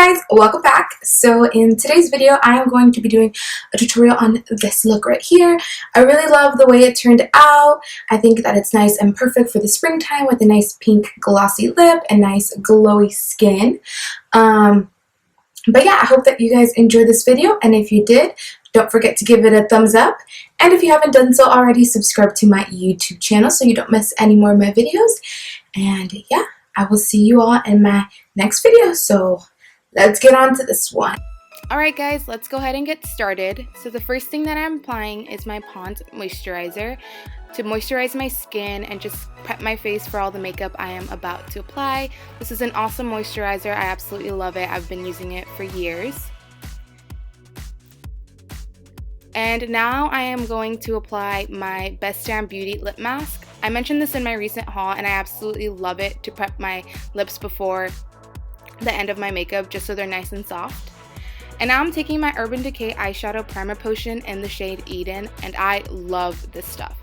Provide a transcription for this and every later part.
guys, welcome back. So in today's video I am going to be doing a tutorial on this look right here. I really love the way it turned out. I think that it's nice and perfect for the springtime with a nice pink glossy lip and nice glowy skin. But yeah, I hope that you guys enjoyed this video, and if you did, don't forget to give it a thumbs up. And if you haven't done so already, subscribe to my YouTube channel so you don't miss any more of my videos. And yeah, I will see you all in my next video. So let's get on to this one. Alright guys, let's go ahead and get started. So the first thing that I'm applying is my Pond's moisturizer to moisturize my skin and just prep my face for all the makeup I am about to apply. This is an awesome moisturizer. I absolutely love it. I've been using it for years. And now I am going to apply my Best Damn Beauty lip mask. I mentioned this in my recent haul and I absolutely love it to prep my lips before the end of my makeup just so they're nice and soft. And now I'm taking my Urban Decay eyeshadow primer potion in the shade Eden, and I love this stuff.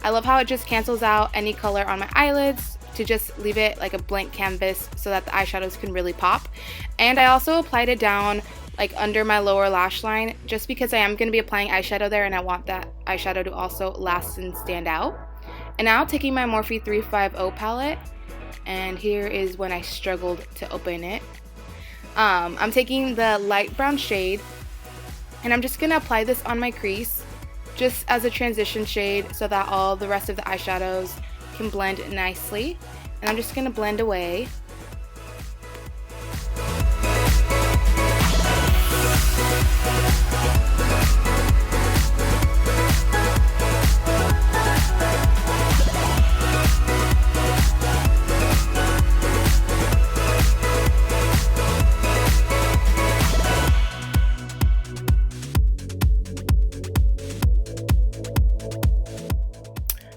I love how it just cancels out any color on my eyelids to just leave it like a blank canvas so that the eyeshadows can really pop. And I also applied it down like under my lower lash line just because I am going to be applying eyeshadow there and I want that eyeshadow to also last and stand out. And now taking my Morphe 350 palette, and here is when I struggled to open it. I'm taking the light brown shade and I'm just going to apply this on my crease just as a transition shade so that all the rest of the eyeshadows can blend nicely. And I'm just going to blend away.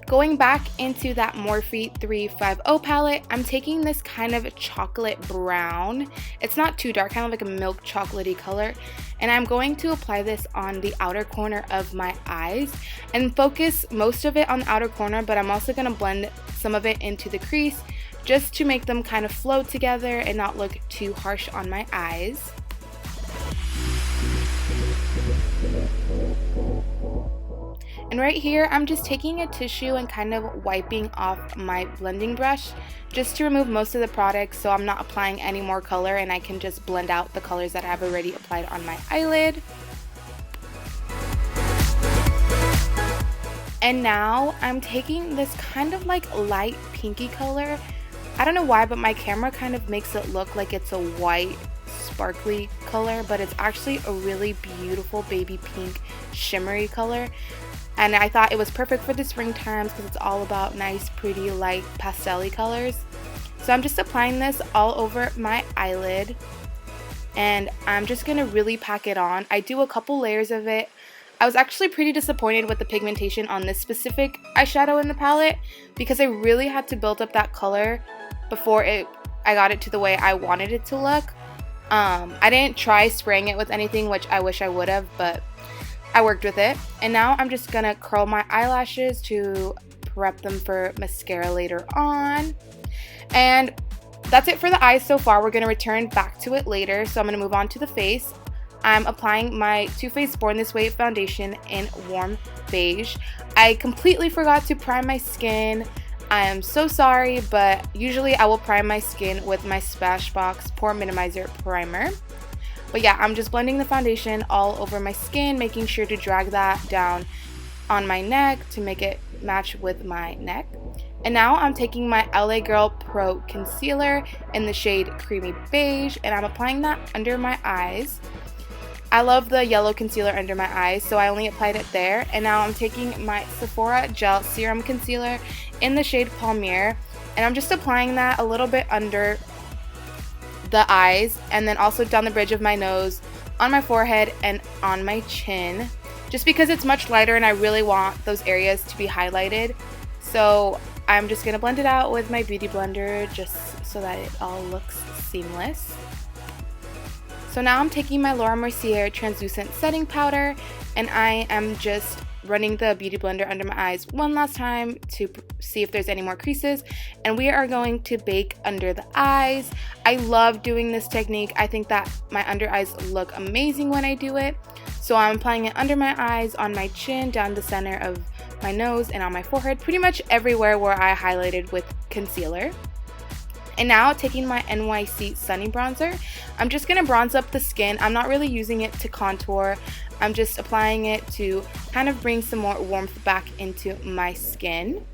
Going back into that Morphe 350 palette, I'm taking this kind of chocolate brown. It's not too dark, kind of like a milk chocolatey color. And I'm going to apply this on the outer corner of my eyes and focus most of it on the outer corner, but I'm also going to blend some of it into the crease just to make them kind of flow together and not look too harsh on my eyes. And right here, I'm just taking a tissue and kind of wiping off my blending brush just to remove most of the product so I'm not applying any more color and I can just blend out the colors that I've already applied on my eyelid. And now I'm taking this kind of like light pinky color. I don't know why, but my camera kind of makes it look like it's a white sparkly color, but it's actually a really beautiful baby pink shimmery color. And I thought it was perfect for the springtime because it's all about nice, pretty, light, pastel-y colors. So I'm just applying this all over my eyelid. And I'm just going to really pack it on. I do a couple layers of it. I was actually pretty disappointed with the pigmentation on this specific eyeshadow in the palette because I really had to build up that color before I got it to the way I wanted it to look. I didn't try spraying it with anything, which I wish I would have, but I worked with it. And now I'm just gonna curl my eyelashes to prep them for mascara later on. And that's it for the eyes so far. We're gonna return back to it later, so I'm gonna move on to the face. I'm applying my Too Faced Born This Way foundation in warm beige. I completely forgot to prime my skin. I am so sorry, but usually I will prime my skin with my Smashbox Pore Minimizer Primer. But yeah, I'm just blending the foundation all over my skin, making sure to drag that down on my neck to make it match with my neck. And now I'm taking my LA Girl Pro Concealer in the shade Creamy Beige, and I'm applying that under my eyes. I love the yellow concealer under my eyes, so I only applied it there. And now I'm taking my Sephora Gel Serum Concealer in the shade Palmier, and I'm just applying that a little bit under the eyes and then also down the bridge of my nose, on my forehead, and on my chin, just because it's much lighter and I really want those areas to be highlighted. So I'm just gonna blend it out with my beauty blender just so that it all looks seamless. So now I'm taking my Mercier translucent setting powder and I am just running the Beauty Blender under my eyes one last time to see if there's any more creases, and we are going to bake under the eyes. I love doing this technique. I think that my under eyes look amazing when I do it. So I'm applying it under my eyes, on my chin, down the center of my nose, and on my forehead, pretty much everywhere where I highlighted with concealer. And now taking my NYC Sunny Bronzer, I'm just going to bronze up the skin. I'm not really using it to contour. I'm just applying it to kind of bring some more warmth back into my skin.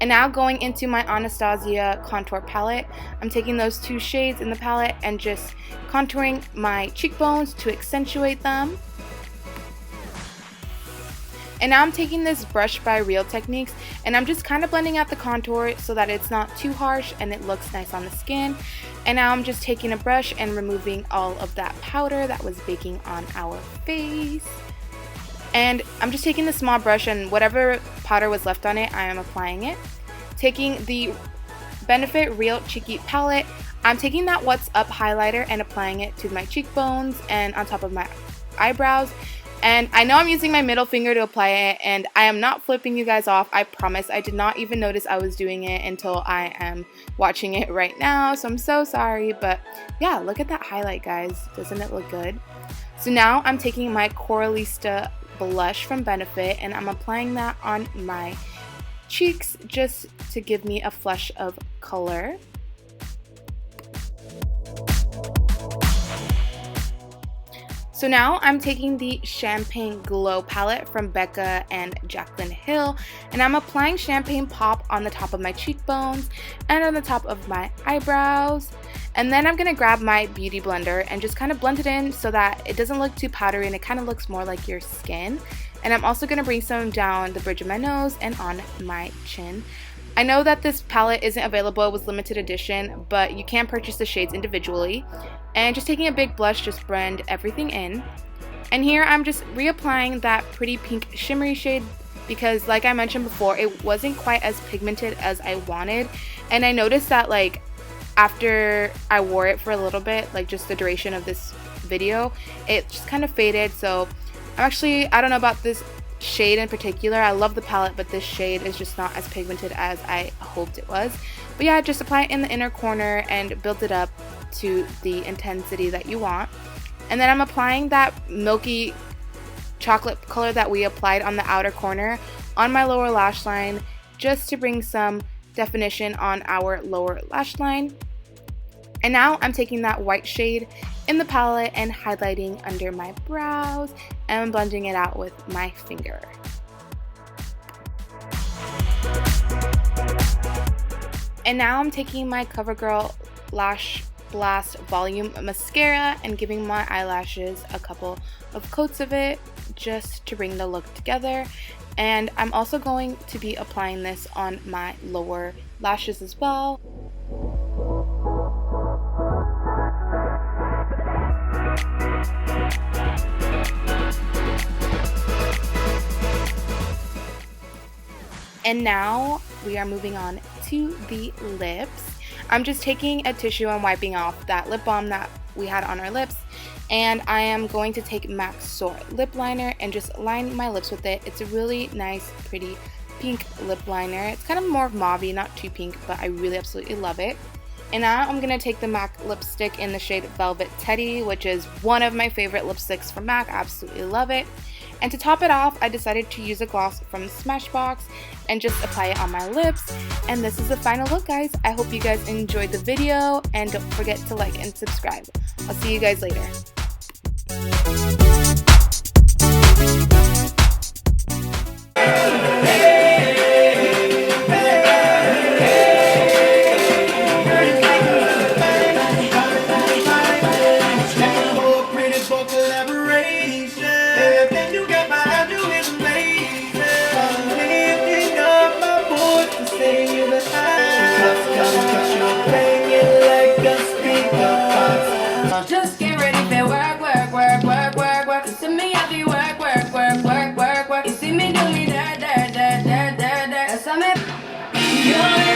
And now going into my Anastasia Contour palette, I'm taking those 2 shades in the palette and just contouring my cheekbones to accentuate them. And now I'm taking this brush by Real Techniques and I'm just kind of blending out the contour so that it's not too harsh and it looks nice on the skin. And now I'm just taking a brush and removing all of that powder that was baking on our face. And I'm just taking the small brush and whatever powder was left on it, I am applying it. Taking the Benefit Real Cheeky palette, I'm taking that What's Up highlighter and applying it to my cheekbones and on top of my eyebrows. And I know I'm using my middle finger to apply it, and I am not flipping you guys off, I promise. I did not even notice I was doing it until I am watching it right now, so I'm so sorry. But yeah, look at that highlight, guys. Doesn't it look good? So now I'm taking my Coralista blush from Benefit, and I'm applying that on my cheeks just to give me a flush of color. So now I'm taking the Champagne Glow palette from Becca and Jaclyn Hill, and I'm applying Champagne Pop on the top of my cheekbones and on the top of my eyebrows. And then I'm going to grab my Beauty Blender and just kind of blend it in so that it doesn't look too powdery and it kind of looks more like your skin. And I'm also going to bring some down the bridge of my nose and on my chin. I know that this palette isn't available, it was limited edition, but you can purchase the shades individually. And just taking a big blush, just blend everything in. And here I'm just reapplying that pretty pink shimmery shade because like I mentioned before, it wasn't quite as pigmented as I wanted. And I noticed that like after I wore it for a little bit, like just the duration of this video, it just kind of faded. So I don't know about this shade in particular. I love the palette, but this shade is just not as pigmented as I hoped it was. But yeah, just apply it in the inner corner and build it up to the intensity that you want. And then I'm applying that milky chocolate color that we applied on the outer corner on my lower lash line just to bring some definition on our lower lash line. And now I'm taking that white shade in the palette and highlighting under my brows and blending it out with my finger. And now I'm taking my CoverGirl LashBlast Volume Mascara and giving my eyelashes a couple of coats of it just to bring the look together. And I'm also going to be applying this on my lower lashes as well. And now we are moving on to the lips. I'm just taking a tissue and wiping off that lip balm that we had on our lips. And I am going to take MAC's Soar Lip Liner and just line my lips with it. It's a really nice, pretty pink lip liner. It's kind of more mauve-y, not too pink, but I really absolutely love it. And now I'm going to take the MAC lipstick in the shade Velvet Teddy, which is one of my favorite lipsticks from MAC. I absolutely love it. And to top it off, I decided to use a gloss from Smashbox and just apply it on my lips. And this is the final look, guys. I hope you guys enjoyed the video, and don't forget to like and subscribe. I'll see you guys later. Just get ready for work, work, work, work, work, work. You see me have to work, work, work, work, work, work. You see me do me da da da da da da. That's how me.